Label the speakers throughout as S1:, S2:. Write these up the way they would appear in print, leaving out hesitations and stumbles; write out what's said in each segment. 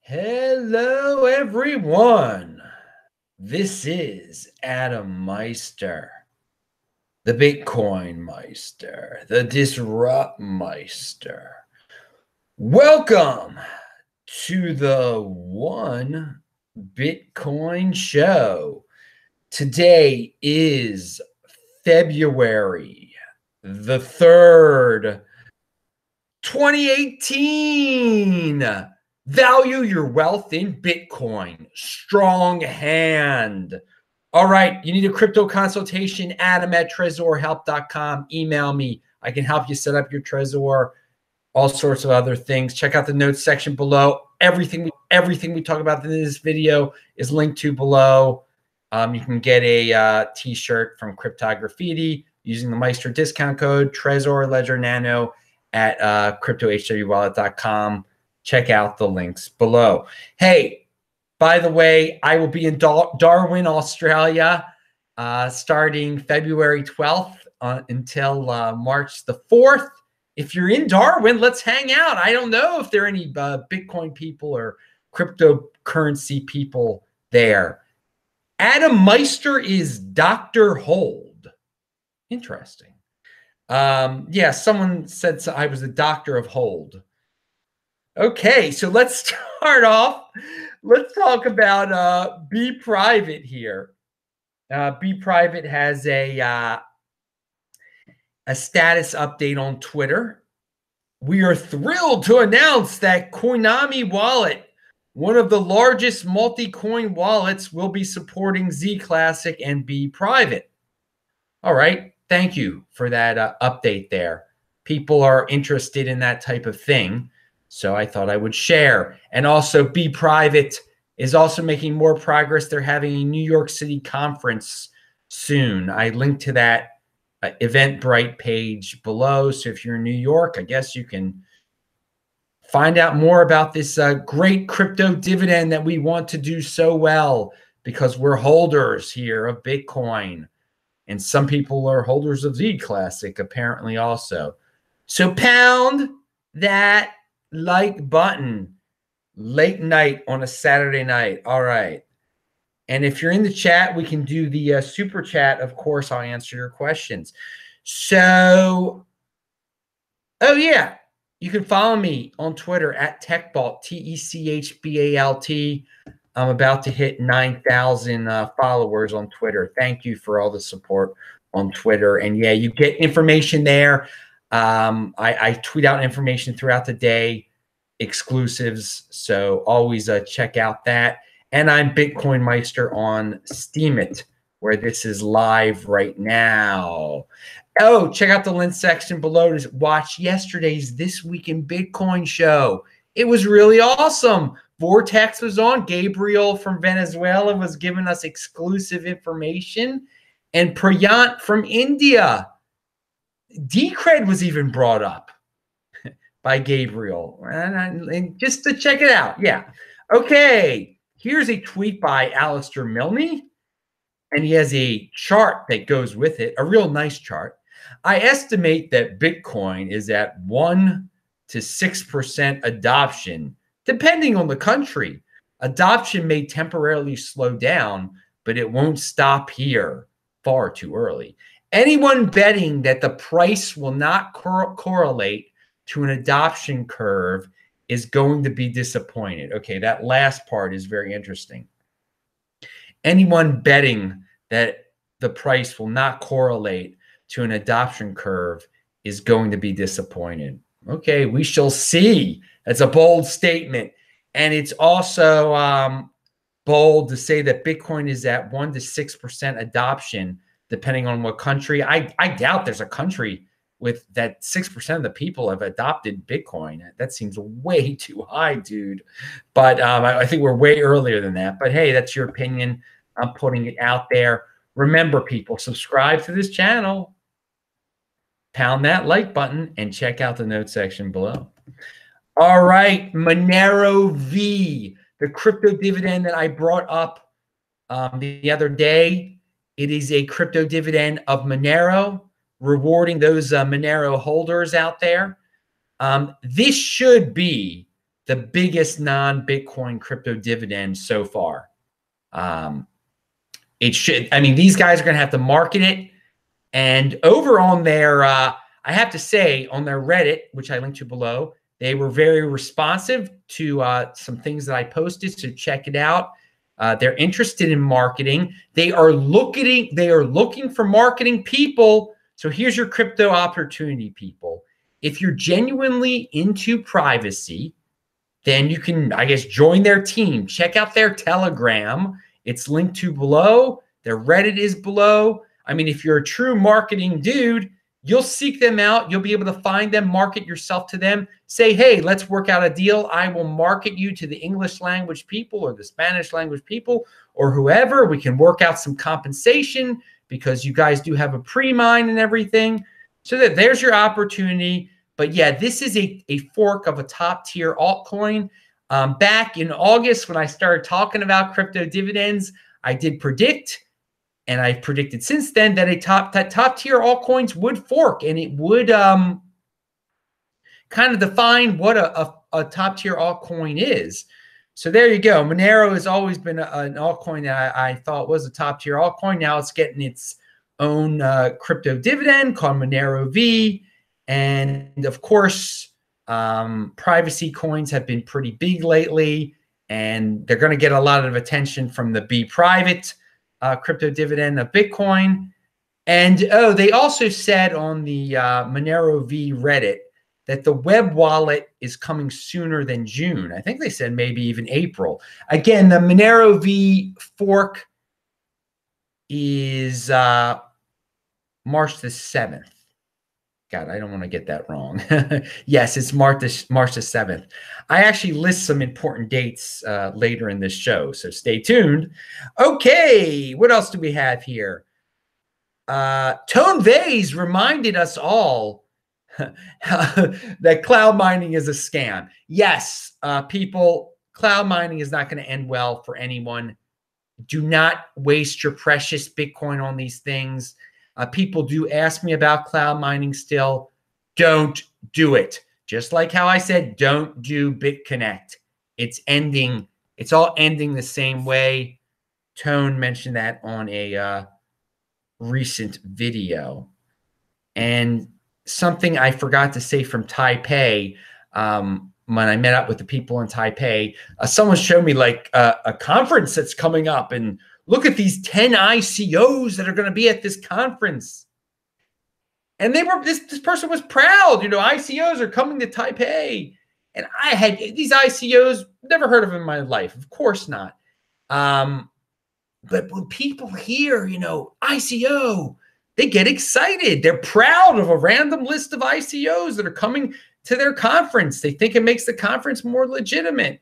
S1: Hello, everyone. This is Adam Meister, the Bitcoin Meister, the Disrupt Meister. Welcome to the One Bitcoin Show. Today is February the 3rd, 2018. Value your wealth in Bitcoin. Strong hand. All right. You need a crypto consultation? Adam@tresorhelp.com. Email me. I can help you set up your Trezor, all sorts of other things. Check out the notes section below. Everything we talk about in this video is linked to below. You can get a t-shirt from Cryptograffiti using the Meister discount code Trezor Ledger Nano at cryptohwwallet.com. Check out the links below. Hey, by the way, I will be in Darwin, Australia, starting February 12th until March the 4th. If you're in Darwin, let's hang out. I don't know if there are any Bitcoin people or cryptocurrency people there. Adam Meister is Dr. Hold. Interesting. Yeah, someone said I was the Doctor of Hold. Okay, so let's start off. Let's talk about Bprivate here. Bprivate has a status update on Twitter. We are thrilled to announce that Coinami Wallet, one of the largest multi-coin wallets, will be supporting Z Classic and Bprivate. All right, thank you for that update there. People are interested in that type of thing, so I thought I would share. And also, Bprivate is also making more progress. They're having a New York City conference soon. I linked to that Eventbrite page below. So if you're in New York, I guess you can find out more about this great crypto dividend that we want to do so well because we're holders here of Bitcoin. And some people are holders of Z Classic, apparently also. So pound that like button late night on a Saturday night. All right. And if you're in the chat, we can do the super chat. Of course, I'll answer your questions. So, oh yeah, you can follow me on Twitter at TechBalt, TechBalt. I'm about to hit 9,000 followers on Twitter. Thank you for all the support on Twitter. And yeah, you get information there. I tweet out information throughout the day, exclusives. So always check out that. And I'm Bitcoin Meister on Steemit, where this is live right now. Oh, check out the link section below to watch yesterday's This Week in Bitcoin show. It was really awesome. Vortex was on. Gabriel from Venezuela was giving us exclusive information. And Prayant from India. Decred was even brought up by Gabriel. And just to check it out. Yeah. Okay. Here's a tweet by Alistair Milne. And he has a chart that goes with it, a real nice chart. I estimate that Bitcoin is at 1 to 6% adoption, depending on the country. Adoption may temporarily slow down, but it won't stop here far too early. Anyone betting that the price will not correlate to an adoption curve is going to be disappointed. Okay, that last part is very interesting. Anyone betting that the price will not correlate to an adoption curve is going to be disappointed. Okay, we shall see. That's a bold statement. And it's also bold to say that Bitcoin is at 1 to 6% adoption, depending on what country. I doubt there's a country with that 6% of the people have adopted Bitcoin. That seems way too high, dude. But I think we're way earlier than that. But hey, that's your opinion. I'm putting it out there. Remember, people, subscribe to this channel. Pound that like button and check out the notes section below. All right, MoneroV, the crypto dividend that I brought up the other day. It is a crypto dividend of Monero, rewarding those Monero holders out there. This should be the biggest non-Bitcoin crypto dividend so far. It should, I mean, these guys are going to have to market it. And over on their, I have to say, on their Reddit, which I linked to below, they were very responsive to some things that I posted. So check it out. They're interested in marketing. They are looking for marketing people. So here's your crypto opportunity, people. If you're genuinely into privacy, then you can, I guess, join their team. Check out their Telegram. It's linked to below. Their Reddit is below. I mean, if you're a true marketing dude, you'll seek them out. You'll be able to find them, market yourself to them. Say, hey, let's work out a deal. I will market you to the English language people or the Spanish language people or whoever. We can work out some compensation because you guys do have a pre-mine and everything. So that there's your opportunity. But yeah, this is a fork of a top tier altcoin. Back in August, when I started talking about crypto dividends, I did predict, and I've predicted since then, that top tier altcoins would fork, and it would kind of define what a top tier altcoin is. So there you go. Monero has always been an altcoin that I thought was a top tier altcoin. Now it's getting its own crypto dividend called MoneroV. And of course, privacy coins have been pretty big lately, and they're going to get a lot of attention from the Bprivate crypto dividend of Bitcoin. And they also said on the MoneroV Reddit that the web wallet is coming sooner than June. I think they said maybe even April. Again, the MoneroV fork is March the 7th. God, I don't want to get that wrong. Yes, it's March the 7th. I actually list some important dates later in this show, so stay tuned. Okay, what else do we have here? Tone Vase reminded us all that cloud mining is a scam. Yes, people, cloud mining is not going to end well for anyone. Do not waste your precious Bitcoin on these things. People do ask me about cloud mining still. Don't do it. Just like how I said, don't do BitConnect. It's ending. It's all ending the same way. Tone mentioned that on a recent video. And something I forgot to say from Taipei, when I met up with the people in Taipei, someone showed me like a conference that's coming up, and look at these 10 ICOs that are going to be at this conference. And they were, this person was proud, you know, ICOs are coming to Taipei. And I had these ICOs, never heard of them in my life. Of course not. But when people hear, you know, ICO, they get excited. They're proud of a random list of ICOs that are coming to their conference. They think it makes the conference more legitimate.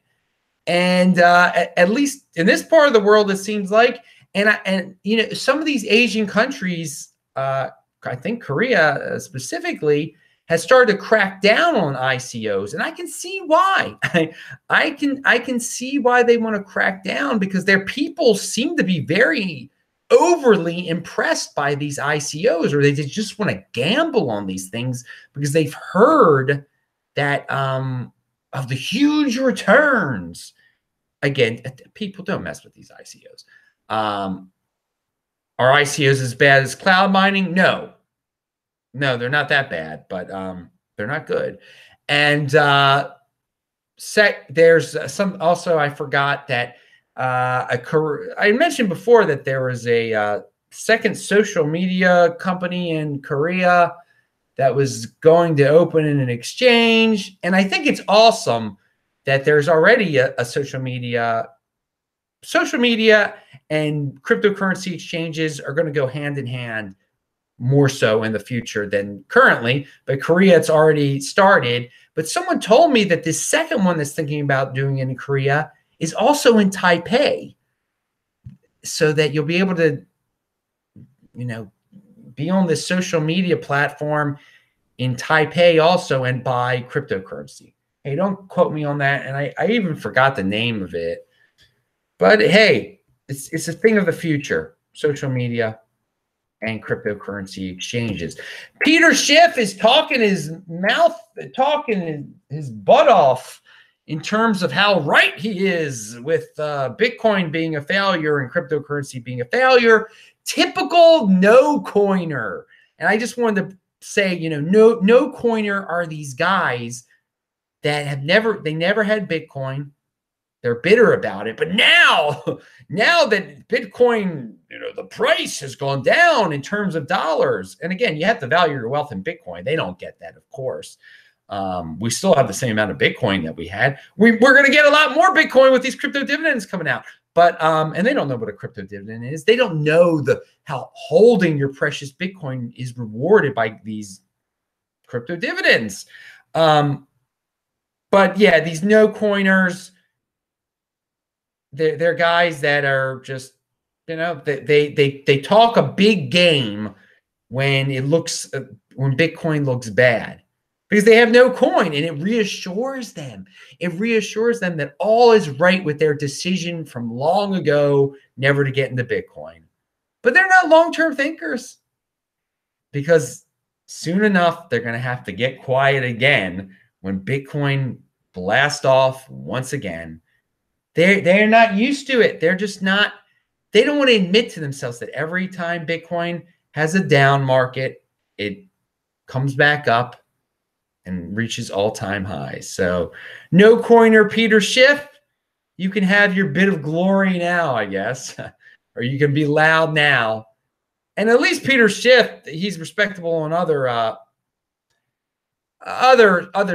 S1: And at least in this part of the world, it seems like, and you know, some of these Asian countries, I think Korea specifically, has started to crack down on ICOs, and I can see why. I can see why they want to crack down, because their people seem to be very overly impressed by these ICOs, or they just want to gamble on these things because they've heard that of the huge returns. Again, people don't mess with these ICOs. Are ICOs as bad as cloud mining? No, they're not that bad, but they're not good. And there's some, also I forgot that I mentioned before that there was a second social media company in Korea that was going to open in an exchange. And I think it's awesome that there's already a social media and cryptocurrency exchanges are going to go hand in hand more so in the future than currently. But Korea, it's already started. But someone told me that this second one that's thinking about doing it in Korea is also in Taipei, so that you'll be able to, you know, be on this social media platform in Taipei also and buy cryptocurrency. Hey, don't quote me on that. And I even forgot the name of it. But hey, it's a thing of the future, social media and cryptocurrency exchanges. Peter Schiff is talking his butt off in terms of how right he is with Bitcoin being a failure and cryptocurrency being a failure. Typical no-coiner. And I just wanted to say, no-coiner are these guys that never had Bitcoin. They're bitter about it. But now that Bitcoin, the price has gone down in terms of dollars. And again, you have to value your wealth in Bitcoin. They don't get that, of course. We still have the same amount of Bitcoin that we had. We're going to get a lot more Bitcoin with these crypto dividends coming out. But and they don't know what a crypto dividend is. They don't know how holding your precious Bitcoin is rewarded by these crypto dividends. But yeah, these no-coiners, they're guys that are just, they talk a big game when Bitcoin looks bad, because they have no coin, and it reassures them. It reassures them that all is right with their decision from long ago never to get into Bitcoin. But they're not long-term thinkers, because soon enough they're going to have to get quiet again when Bitcoin blasts off once again. They're not used to it. They're just not. They don't want to admit to themselves that every time Bitcoin has a down market, it comes back up and reaches all-time highs. So, no-coiner Peter Schiff, you can have your bit of glory now, I guess, or you can be loud now. And at least Peter Schiff, he's respectable on other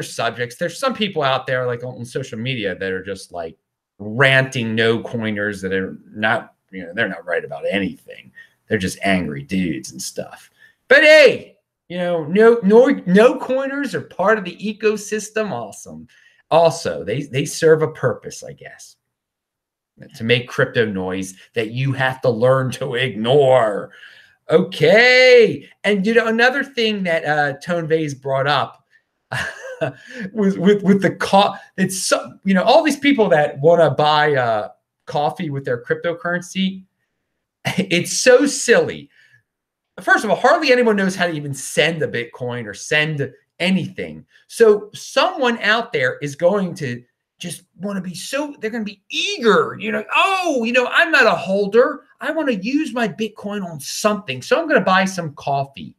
S1: subjects. There's some people out there, like on social media, that are just like ranting no-coiners that are not, they're not right about anything. They're just angry dudes and stuff. But hey, no-coiners are part of the ecosystem. Awesome. Also, they serve a purpose, I guess, to make crypto noise that you have to learn to ignore. Okay. And another thing that Tone Vase brought up with the cost. It's so, all these people that want to buy coffee with their cryptocurrency. It's so silly. First of all, hardly anyone knows how to even send a Bitcoin or send anything. So someone out there is going to just want to be they're going to be eager, I'm not a holder. I want to use my Bitcoin on something. So I'm going to buy some coffee.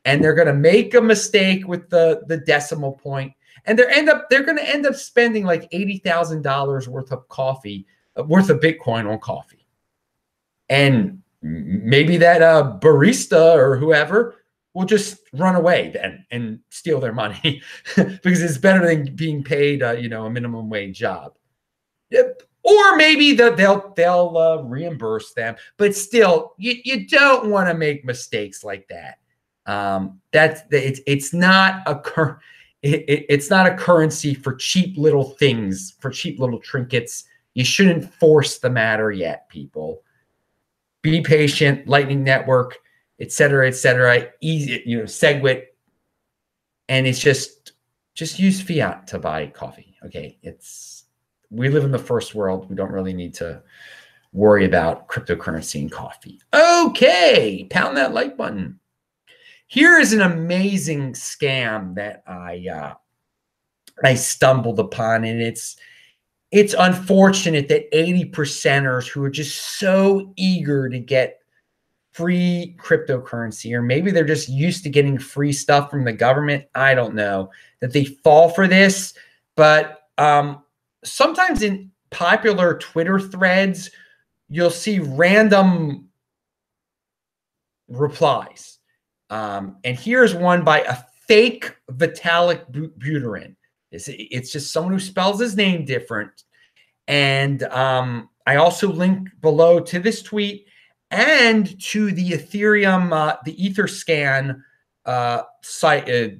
S1: And they're going to make a mistake with the decimal point. And they're going to end up spending like $80,000 worth of Bitcoin on coffee. And maybe that barista or whoever will just run away then and steal their money because it's better than being paid, a minimum wage job. Or maybe they'll reimburse them. But still, you don't want to make mistakes like that. It's not a currency for cheap little things, for cheap little trinkets. You shouldn't force the matter yet, people. Be patient. Lightning Network, etc., easy, SegWit, and it's just use fiat to buy coffee. Okay, we live in the first world. We don't really need to worry about cryptocurrency and coffee. Okay, pound that like button. Here is an amazing scam that I stumbled upon, and it's unfortunate that 80%ers who are just so eager to get free cryptocurrency, or maybe they're just used to getting free stuff from the government, I don't know, that they fall for this. But sometimes in popular Twitter threads, you'll see random replies. And here's one by a fake Vitalik Buterin. It's just someone who spells his name different. And I also link below to this tweet and to the Ethereum, the Etherscan site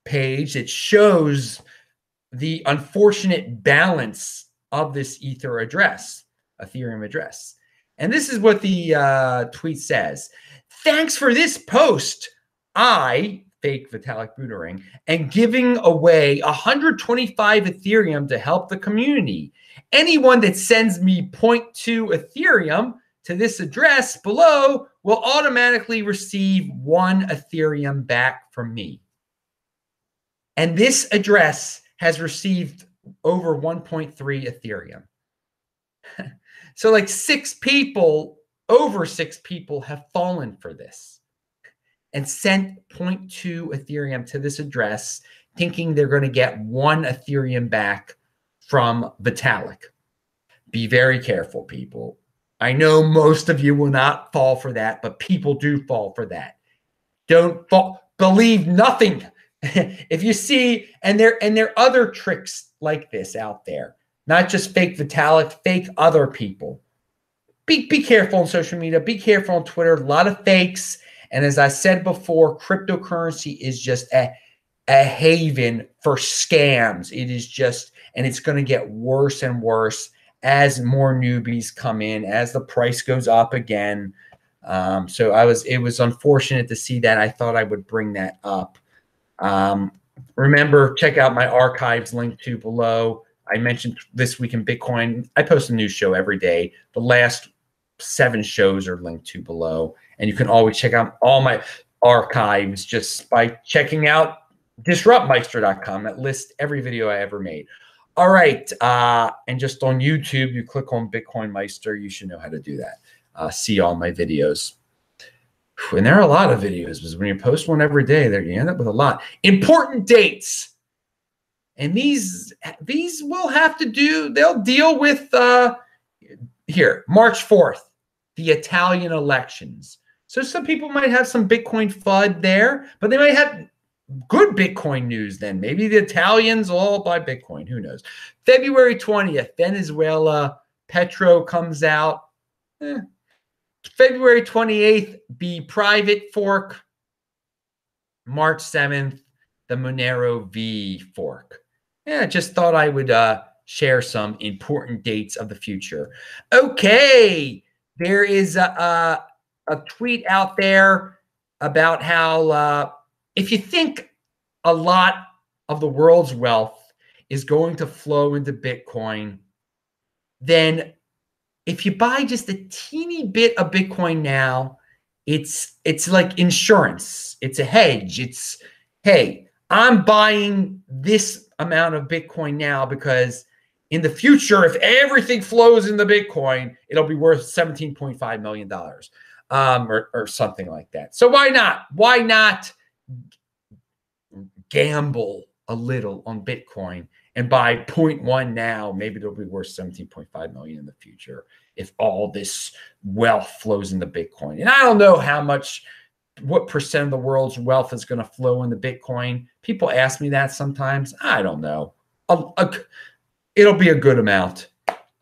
S1: page. It shows the unfortunate balance of this Ethereum address. And this is what the tweet says. Thanks for this post. I, fake Vitalik Buterin, and giving away 125 Ethereum to help the community. Anyone that sends me 0.2 Ethereum to this address below will automatically receive 1 Ethereum back from me. And this address has received over 1.3 Ethereum. So like over six people have fallen for this and sent 0.2 Ethereum to this address, thinking they're going to get 1 Ethereum back from Vitalik. Be very careful, people. I know most of you will not fall for that, but people do fall for that. Don't believe nothing. If you see, and there are other tricks like this out there, not just fake Vitalik, fake other people. Be careful on social media. Be careful on Twitter. A lot of fakes. And as I said before, cryptocurrency is just a haven for scams. It is just, and it's going to get worse and worse as more newbies come in, as the price goes up again. So it was unfortunate to see that. I thought I would bring that up. Remember, check out my archives linked to below. I mentioned This Week in Bitcoin. I post a new show every day. The last 7 shows are linked to below. And you can always check out all my archives just by checking out disruptmeister.com. That lists every video I ever made. All right. And just on YouTube, you click on Bitcoin Meister. You should know how to do that. See all my videos. And there are a lot of videos, because when you post one every day, there you end up with a lot. Important dates. And these will have to do, they'll deal with here, March 4th, the Italian elections. So some people might have some Bitcoin FUD there, but they might have good Bitcoin news then. Maybe the Italians will all buy Bitcoin. Who knows? February 20th, Venezuela, Petro comes out. February 28th, Bprivate fork. March 7th, the MoneroV fork. Yeah, just thought I would share some important dates of the future. Okay, there is a tweet out there about how if you think a lot of the world's wealth is going to flow into Bitcoin, then if you buy just a teeny bit of Bitcoin now, it's like insurance. It's a hedge. It's, hey, I'm buying this amount of Bitcoin now because in the future, if everything flows into Bitcoin, it'll be worth $17.5 million or something like that. So why not? Why not gamble a little on Bitcoin and buy 0.1 now? Maybe it'll be worth 17.5 million in the future if all this wealth flows into Bitcoin. And I don't know what percent of the world's wealth is going to flow into Bitcoin. People ask me that sometimes. I don't know. It'll be a good amount.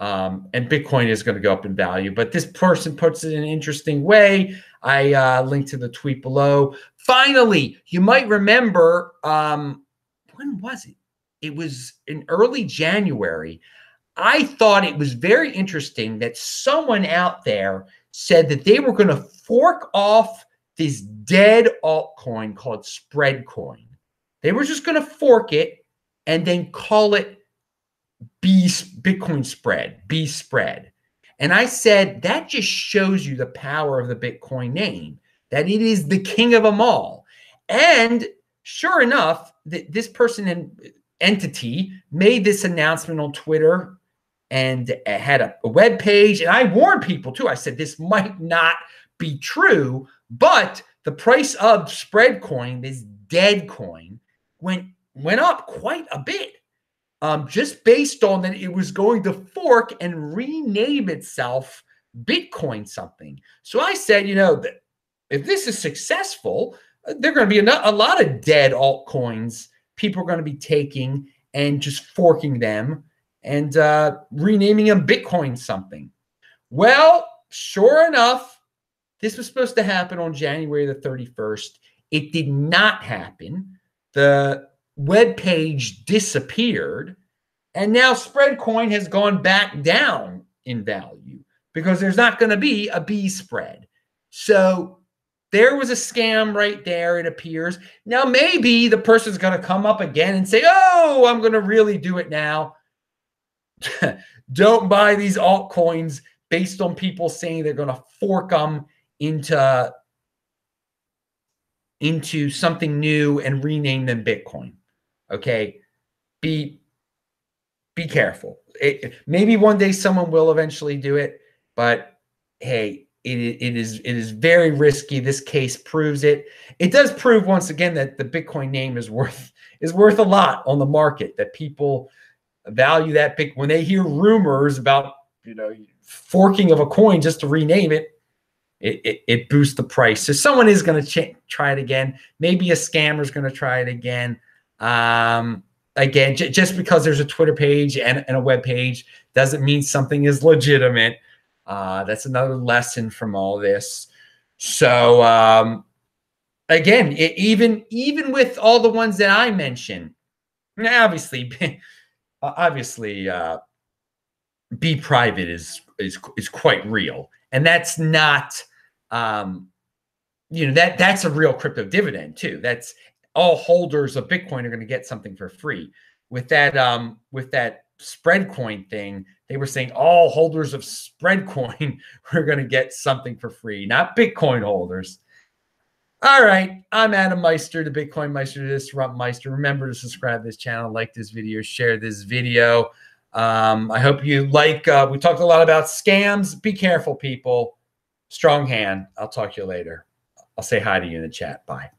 S1: And Bitcoin is going to go up in value. But this person puts it in an interesting way. I linked to the tweet below. Finally, you might remember, when was it? It was in early January. I thought it was very interesting that someone out there said that they were going to fork off this dead altcoin called Spread Coin. They were just going to fork it and then call it Bitcoin Spread, Bspread. And I said, that just shows you the power of the Bitcoin name, that it is the king of them all. And sure enough, this person and entity made this announcement on Twitter and had a web page. And I warned people too. I said, this might not be true, but the price of Spread Coin, this dead coin, went up quite a bit. Just based on that it was going to fork and rename itself Bitcoin something. So I said, that if this is successful, there are going to be a lot of dead altcoins people are going to be taking and just forking them and renaming them Bitcoin something. Well, sure enough, this was supposed to happen on January the 31st. It did not happen. The web page disappeared, and now Spread Coin has gone back down in value because there's not going to be a Bspread. So there was a scam right there, it appears. Now maybe the person's going to come up again and say, oh, I'm going to really do it now. Don't buy these altcoins based on people saying they're going to fork them into something new and rename them Bitcoin. Okay, be be careful. Maybe one day someone will eventually do it, but hey, it is very risky. This case proves it. It does prove once again that the Bitcoin name is worth a lot on the market, that people value that Bitcoin. When they hear rumors about, forking of a coin just to rename it, it boosts the price. So someone is going to try it again. Maybe a scammer is going to try it again. Again, just because there's a Twitter page and a web page doesn't mean something is legitimate. That's another lesson from all this. So again, even with all the ones that I mentioned, obviously, Bprivate is quite real, and that's not, that's a real crypto dividend too. That's all holders of Bitcoin are going to get something for free. With that spread coin thing, they were saying all holders of spread coin were going to get something for free, not Bitcoin holders. All right, I'm Adam Meister, the Bitcoin Meister, the Disrupt Meister. Remember to subscribe to this channel, like this video, share this video. I hope you like. We talked a lot about scams. Be careful, people. Strong hand. I'll talk to you later. I'll say hi to you in the chat. Bye.